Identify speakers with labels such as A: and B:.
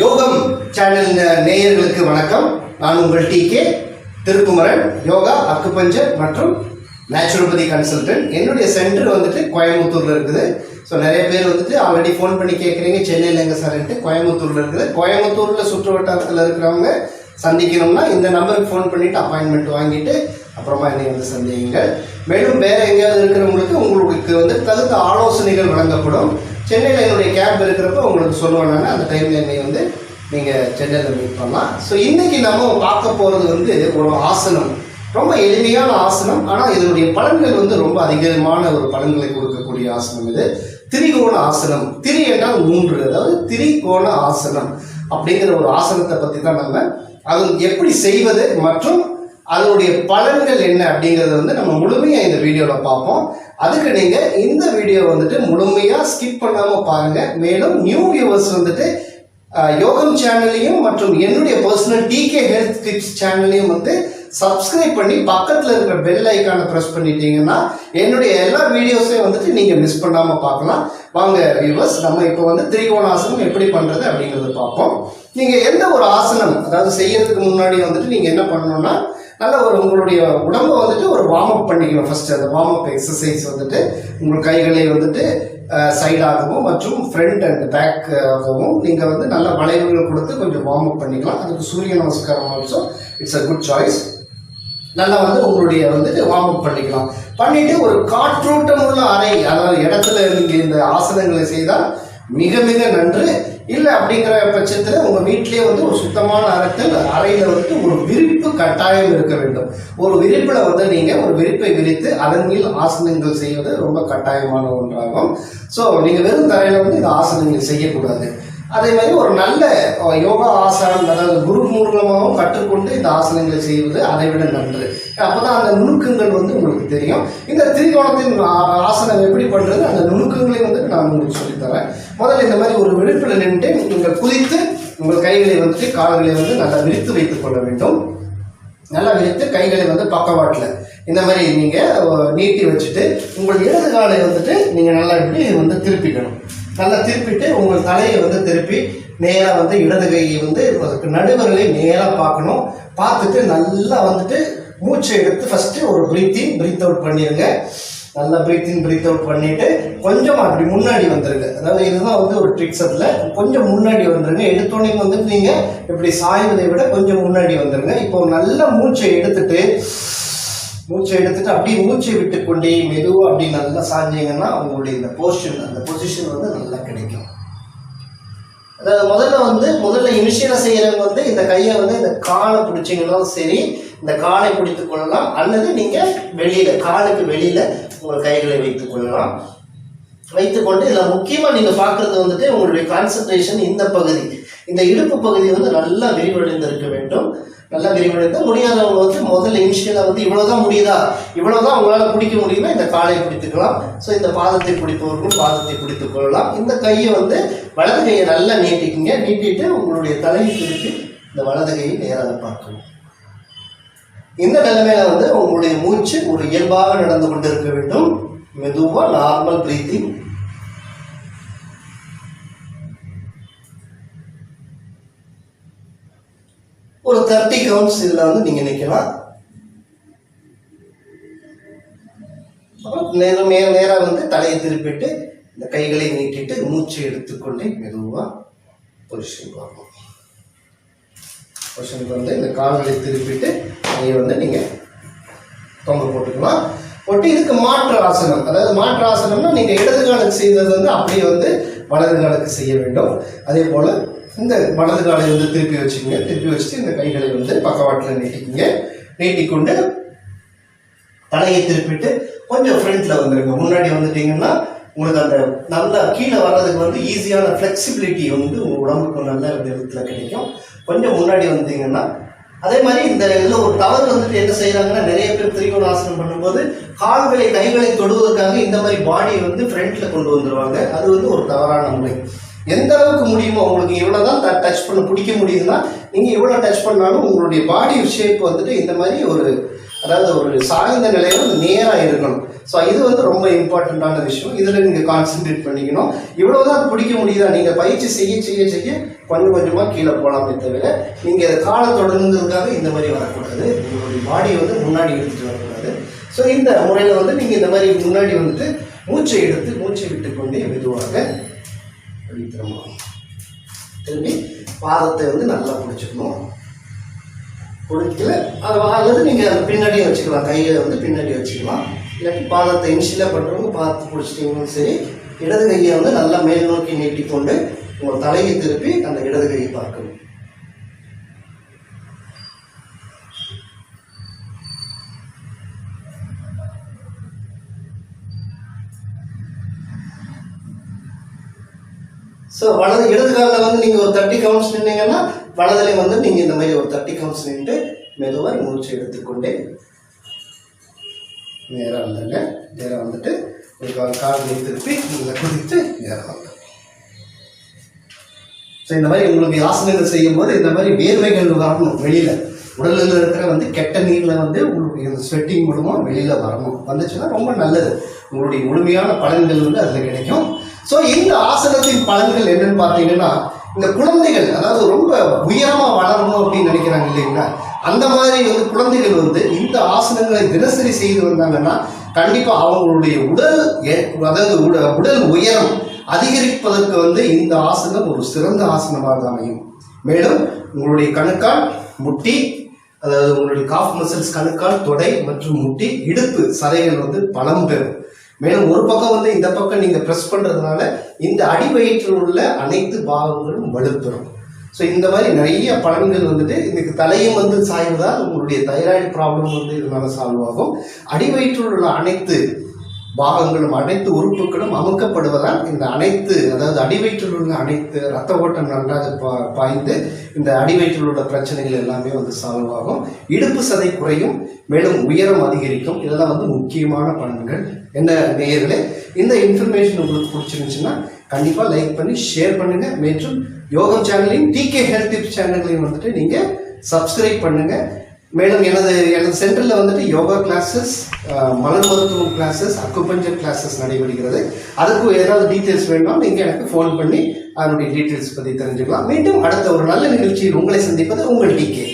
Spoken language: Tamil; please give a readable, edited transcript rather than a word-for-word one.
A: யோகம் சேனல் நேயர்களுக்கு வணக்கம். நான் உங்கள் டிகே திருக்குமரன், யோகா அக்குபஞ்சர் மற்றும் நேச்சுரோபதி கன்சல்டன்ட். என்னுடைய சென்டர் வந்துட்டு கோயம்புத்தூர்ல இருக்குது. ஸோ நிறைய பேர் வந்துட்டு ஆல்ரெடி ஃபோன் பண்ணி கேட்குறீங்க, சென்னையில் எங்கே சார்ன்ட்டு. கோயம்புத்தூர்ல இருக்குது. கோயம்புத்தூர்ல சுற்று வட்டாரத்தில் இருக்கிறவங்க சந்திக்கணும்னா இந்த நம்பருக்கு ஃபோன் பண்ணிட்டு அப்பாயின்மெண்ட் வாங்கிட்டு அப்புறமா என்னை வந்து சந்திங்க. மேலும் வேற எங்கேயாவது இருக்கிறவங்களுக்கு உங்களுக்கு வந்து தகுந்த ஆலோசனைகள் வழங்கப்படும். சென்னையில் என்னுடைய கேப் இருக்கிறப்ப உங்களுக்கு சொல்லுவேன். அந்த டைமில் என்னை வந்து நீங்கள் சென்னையில் மீட் பண்ணலாம். ஸோ இன்றைக்கி நம்ம பார்க்க போகிறது வந்து ஒரு ஆசனம், ரொம்ப எளிமையான ஆசனம். ஆனால் இதனுடைய பலன்கள் வந்து ரொம்ப அதிகமான ஒரு பலன்களை கொடுக்கக்கூடிய ஆசனம் இது. திரிகோண ஆசனம். திரி என்றால் 3, அதாவது திரிகோண ஆசனம் அப்படிங்கிற ஒரு ஆசனத்தை பற்றி தான் நம்ம அது எப்படி செய்வது மற்றும் அதனுடைய பலன்கள் என்ன அப்படிங்கிறத வந்து நம்ம முழுமையாக இந்த வீடியோவில் பார்ப்போம். அதுக்கு நீங்கள் இந்த வீடியோ வந்துட்டு முழுமையாக ஸ்கிப் பண்ணாமல் பாருங்கள். மேலும் நியூ வியூவர்ஸ் வந்துட்டு யோகம் சேனலையும் மற்றும் என்னுடைய பர்சனல் டிகே ஹெல்த் டிப்ஸ் சேனலையும் வந்து சப்ஸ்கிரைப் பண்ணி பக்கத்தில் இருக்கிற பெல் ஐக்கானை ப்ரெஸ் பண்ணிட்டீங்கன்னா என்னுடைய எல்லா வீடியோஸையும் வந்துட்டு நீங்கள் மிஸ் பண்ணாமல் பார்க்கலாம். வாங்க வியூவர்ஸ், நம்ம இப்போ வந்து திரிகோணாசனம் எப்படி பண்ணுறது அப்படிங்கிறத பார்ப்போம். நீங்கள் எந்த ஒரு ஆசனம் அதாவது செய்யறதுக்கு முன்னாடி வந்துட்டு நீங்கள் என்ன பண்ணணும்னா, நல்ல ஒரு உங்களுடைய உடம்பை வந்துட்டு ஒரு வார்ம் அப் பண்ணிக்கணும். ஃபர்ஸ்ட் அந்த வார்ம் அப் எக்ஸசைஸ் வந்துட்டு உங்கள் கைகளை வந்துட்டு சைடாகவும் மற்றும் ஃப்ரண்ட் அண்ட் பேக் ஆகவும் நீங்கள் வந்து நல்ல வளைவுகள் கொடுத்து கொஞ்சம் வார்ம் அப் பண்ணிக்கலாம். அதுக்கு சூரிய நமஸ்காரம் also it's a good choice. நல்லா வந்து உங்களுடைய வந்துட்டு வார்ம் அப் பண்ணிக்கலாம். பண்ணிட்டு ஒரு காற்றோட்டம் உள்ள அறை, அதாவது இடத்துல நீங்கள் இந்த ஆசனங்களை செய்தால் மிக மிக நன்று. இல்லை அப்படிங்கிற பட்சத்தில் உங்கள் வீட்டிலேயே வந்து ஒரு சுத்தமான அறையில் வந்துட்டு ஒரு விரிப்பு கட்டாயம் இருக்க வேண்டும். ஒரு விரிப்பில் வந்து நீங்கள் ஒரு விரிப்பை விரித்து அதன் மேல் ஆசனங்கள் செய்வது ரொம்ப கட்டாயமான ஒன்றாகும். ஸோ நீங்கள் வெறும் தரையில் வந்து இந்த ஆசனங்கள் செய்யக்கூடாது. அதே மாதிரி ஒரு நல்ல யோகா ஆசனம், அதாவது குரு மூலமாகவும் கற்றுக்கொண்டு இந்த ஆசனங்களை செய்வது அதை விட நன்று. அப்போதான் அந்த நுணுக்கங்கள் வந்து உங்களுக்கு தெரியும். இந்த திரிகோணத்தின் ஆசனம் எப்படி பண்ணுறது, அந்த நுணுக்கங்களை வந்து நான் உங்களுக்கு சொல்லித்தரேன். முதல்ல இந்த மாதிரி ஒரு விழிப்பில் நின்று நீங்கள் குதித்து உங்கள் கைகளை வந்துட்டு கால்களை வந்து நல்லா விரித்து வைத்துக் கொள்ள வேண்டும். நல்லா விரித்து கைகளை வந்து பக்கவாட்டில் இந்த மாதிரி நீங்கள் நீட்டி வச்சுட்டு உங்கள் இடது காலை வந்துட்டு நீங்கள் நல்லா இப்படி வந்து திருப்பிக்கணும். நல்லா திருப்பிட்டு உங்கள் தலையை வந்து திருப்பி நேராக வந்து இடது கையை வந்து நடுவர்களை நேராக பார்க்கணும். பார்த்துட்டு நல்லா வந்துட்டு மூச்சை எடுத்து ஃபஸ்ட்டு ஒரு பிரீத் அவுட் பண்ணிடுங்க. நல்லா பிரீத் அவுட் பண்ணிட்டு கொஞ்சம் அப்படி முன்னாடி வந்துருங்க. அதாவது இதுதான் வந்து ஒரு ட்ரிக்ஸ். அதில் கொஞ்சம் முன்னாடி வந்துருங்க. எடுத்தோடனே வந்து நீங்கள் இப்படி சாய்வதை விட கொஞ்சம் முன்னாடி வந்துருங்க. இப்போ நல்லா மூச்சை எடுத்துட்டு அப்படியே மூச்சை விட்டு கொண்டே மெதுவாக அப்படி நல்லா சாஞ்சிங்கன்னா உங்களுடைய இந்த அந்த பொசிஷன் வந்து நல்லா கிடைக்கும். அதாவது முதல்ல இனிஷியலாக செய்கிறவங்க வந்து இந்த கையை வந்து இந்த காலை பிடிச்சிங்கனாலும் சரி, இந்த காலை பிடித்து கொள்ளலாம். அல்லது நீங்கள் காலுக்கு வெளியில் உங்கள் கைகளை வைத்துக் கொள்ளலாம். வைத்துக்கொண்டு இதில் முக்கியமாக நீங்கள் பார்க்குறது வந்துட்டு உங்களுடைய கான்சன்ட்ரேஷன் இந்த பகுதி, இந்த இடுப்பு பகுதி வந்து நல்லா விரிவடைந்து இருக்க வேண்டும். நல்லா விரிவடைந்த முடியாதவங்க வந்து முதல்ல இனிஷியலாக வந்து இவ்வளோதான் முடியுதா, இவ்வளோதான் உங்களால் பிடிக்க முடியுமா, இந்த காலை பிடித்துக்கலாம். ஸோ இந்த பாதத்தை பிடிப்பவர்களும் பாதத்தை பிடித்துக் கொள்ளலாம். இந்த கையை வந்து வலது கையை நல்லா நீட்டிக்குங்க. நீட்டிட்டு உங்களுடைய தலையை திருப்பி இந்த வலது கையை நேராக பார்க்கணும். இந்த நிலைமையில வந்து உங்களுடைய மூச்சு ஒரு இயல்பாக நடந்து கொண்டு இருக்க வேண்டும். மெதுவாக நார்மல் பிரீத்திங். ஒரு 30 கவுண்ட்ஸ் இதில் வந்து நீங்கள் நிற்கலாம். நேராக வந்து தலையை திருப்பிட்டு இந்த கைகளை நீட்டிட்டு மூச்சை எடுத்துக்கொண்டே மெதுவாக பொசிஷனுக்கு வரணும். பொசிஷனுக்கு வந்து இந்த கால்களை திருப்பிட்டு அதை வந்து நீங்கள் தொங்க போட்டுக்கலாம். போட்டு இதுக்கு மாற்று ஆசனம், அதாவது மாற்று ஆசனம்னா நீங்கள் இடது காலுக்கு செய்தது வந்து அப்படியே வந்து வலது காலுக்கு செய்ய வேண்டும். அதே போல் இந்த வலது காலை வந்து திருப்பி வச்சுக்கோங்க. திருப்பி வச்சுட்டு இந்த கைகளை வந்து பக்கவாட்டில் நீட்டிக்குங்க. நீட்டிக்கொண்டு தலையை திருப்பிட்டு கொஞ்சம் ஃப்ரண்ட்ல வந்துடுங்க. முன்னாடி வந்துட்டீங்கன்னா உங்களுக்கு அந்த நல்லா கீழே வர்றதுக்கு வந்து ஈஸியான ஃப்ளெக்சிபிலிட்டி வந்து உங்கள் உடம்புக்கு நல்ல விதத்தில் கிடைக்கும். கொஞ்சம் முன்னாடி வந்தீங்கன்னா அதே மாதிரி இந்த இதில் ஒரு தவறு வந்துட்டு என்ன செய்யறாங்கன்னா, நிறைய பேர் திரிகோணாசனம் பண்ணும்போது கைகளை தொடுவதற்காக இந்த மாதிரி பாடியை வந்து ஃப்ரண்ட்ல கொண்டு வந்துடுவாங்க. அது வந்து ஒரு தவறான முறை. எந்த அளவுக்கு முடியுமோ உங்களுக்கு இவ்வளோதான் டச் பண்ண பிடிக்க முடியுதுன்னா நீங்கள் இவ்வளோ டச் பண்ணாலும் உங்களுடைய பாடி ஷேப் வந்துட்டு இந்த மாதிரி ஒரு, அதாவது ஒரு சாய்ந்த நிலையில நேராக இருக்கணும். ஸோ இது வந்து ரொம்ப இம்பார்ட்டண்ட்டான விஷயம். இதில் நீங்கள் கான்சென்ட்ரேட் பண்ணிக்கணும். இவ்வளவுதான் பிடிக்க முடியுதா? நீங்கள் பயிற்சி செய்ய செய்ய செய்ய கொஞ்சம் கொஞ்சமாக கீழே போகலாமே தவிர நீங்கள் காலை தொடர்ந்ததுக்காக இந்த மாதிரி வரக்கூடாது. உங்களுடைய பாடியை வந்து முன்னாடி எடுத்துகிட்டு வரக்கூடாது. ஸோ இந்த முறையில் வந்து நீங்கள் இந்த மாதிரி முன்னாடி வந்துட்டு மூச்சை விட்டுக்கொண்டே மெதுவாக அப்படி திரும்பி பாதத்தை வந்து நல்லா பிடிச்சிக்கணும். பிடிக்கல அல்லது நீங்கள் பின்னாடியே வச்சுக்கலாம், கையை வந்து பின்னாடி வச்சுக்கலாம். இல்லாட்டி பாதத்தை இனிஷியலாக பண்ணுறவங்க பாதத்தை பிடிச்சிட்டிங்களும் சரி, இடது கையை வந்து நல்லா மேல் நோக்கி நீட்டிக்கொண்டு உங்கள் தலையை திருப்பி அந்த இடது கையை பார்க்கணும். ஸோ இடது காலில் வந்து நீங்கள் ஒரு 30 கவுண்ட்ஸ் நின்னீங்கன்னா வலதுலேயும் வந்து நீங்கள் இந்த மாதிரி ஒரு 30 கவுண்ட்ஸ் நின்று மெதுவாக மூச்சு எடுத்துக்கொண்டே நேராக வந்துட்டு ஒரு காலை திருப்பி நீங்கள் குதித்து நேராக வந்து. ஸோ இந்த மாதிரி உங்களுக்கு ஆசனங்கள் செய்யும் போது இந்த மாதிரி வேர்வைகள் வரணும் வெளியில். உடலில் இருக்கிற வந்து கெட்ட நீரில் வந்து உங்களுக்கு ஸ்வெட்டிங் மூலமாக வெளியில் வரணும். வந்துச்சுன்னா ரொம்ப நல்லது. உங்களுடைய முழுமையான பலன்கள் வந்து அதில் கிடைக்கும். ஸோ இந்த ஆசனத்தின் பலன்கள் என்னன்னு பார்த்தீங்கன்னா, இந்த குழந்தைகள் அதாவது ரொம்ப உயரமாக வளரணும் அப்படின்னு நினைக்கிறாங்க இல்லைங்களா, அந்த மாதிரி வந்து குழந்தைகள் வந்து இந்த ஆசனங்களை தினசரி செய்து வந்தாங்கன்னா கண்டிப்பாக அவங்களுடைய உடல் உயரம் அதிகரிப்பதற்கு வந்து இந்த ஆசனம் ஒரு சிறந்த ஆசனமாக அமையும். மேலும் உங்களுடைய கணுக்கால், முட்டி, அதாவது உங்களுடைய காஃப் மசில்ஸ், கணுக்கால், தொடை மற்றும் முட்டி, இடுப்பு சதைகள் வந்து பலம் பெறும். மேலும் ஒரு பக்கம் வந்து இந்த பக்கம் நீங்கள் ப்ரெஸ் பண்ணுறதுனால இந்த அடிவயிற்றில் உள்ள அனைத்து பாகங்களும் வலுப்பெறும். ஸோ இந்த மாதிரி நிறைய பலன்கள் வந்துட்டு இதுக்கு தலையும் வந்து சாய்வதால் உங்களுடைய தைராய்டு ப்ராப்ளம் வந்து இதனால சால்வ் ஆகும். அடிவயிற்றில் உள்ள அனைத்து பாகங்களும் அனைத்து உறுப்புகளும் அமுக்கப்படுவதால் இந்த அதாவது அடிவயிற்றில் உள்ள அனைத்து ரத்த ஓட்டம் நன்றாக பாய்ந்து இந்த அடிவயிற்றில் உள்ள பிரச்சனைகள் எல்லாமே வந்து சால்வ் ஆகும். இடுப்பு சதை குறையும், மேலும் உயரம் அதிகரிக்கும். இதெல்லாம் வந்து முக்கியமான பலன்கள். என்ன நேயர்களே, இந்த இன்ஃபர்மேஷன் உங்களுக்கு பிடிச்சிருந்துச்சுன்னா கண்டிப்பாக லைக் பண்ணி ஷேர் பண்ணுங்க. மற்றும் யோகம் சேனலையும் டிகே ஹெல்த் டிப்ஸ் சேனல்லையும் வந்துட்டு நீங்கள் சப்ஸ்கிரைப் பண்ணுங்க. மேலும் எனது சென்டரில் வந்துட்டு யோகா கிளாஸஸ், மலர் மருத்துவம் கிளாஸஸ், அக்குபஞ்சர் கிளாஸஸ் நடைபெறுகிறது. அதுக்கு ஏதாவது டீட்டெயில்ஸ் வேணும்னா நீங்கள் எனக்கு ஃபோன் பண்ணி அதனுடைய டீட்டெயில்ஸ் பற்றி தெரிஞ்சுக்கலாம். மீண்டும் அடுத்த ஒரு நல்ல நிகழ்ச்சியில் உங்களை சந்திப்பது உங்கள் டிகே.